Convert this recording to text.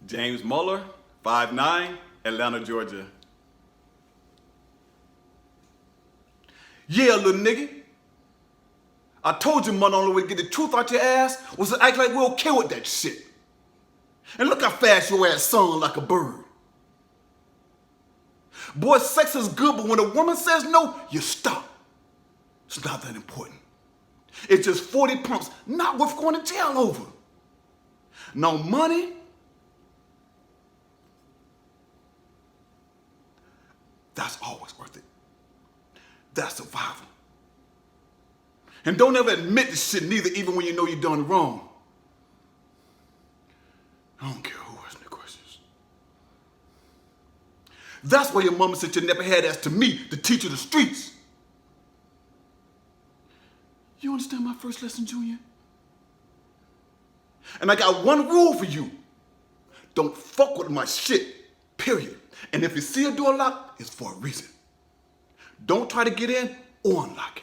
James Muller, 5'9", Atlanta, Georgia. Yeah, little nigga. I told you, man, the only way to get the truth out your ass was to act like we okay with that shit. And look how fast your ass sung like a bird. Boy, sex is good, but when a woman says no, you stop. It's not that important. It's just 40 pumps, not worth going to jail over. No money, that's always worth it. That's survival. And don't ever admit this shit neither, even when you know you're done wrong. I don't care who asks me questions. That's why your mama said you never had ass to me, the teacher of the streets. You understand my first lesson, Junior? And I got one rule for you. Don't fuck with my shit, period. And if you see a door locked, it's for a reason. Don't try to get in or unlock it.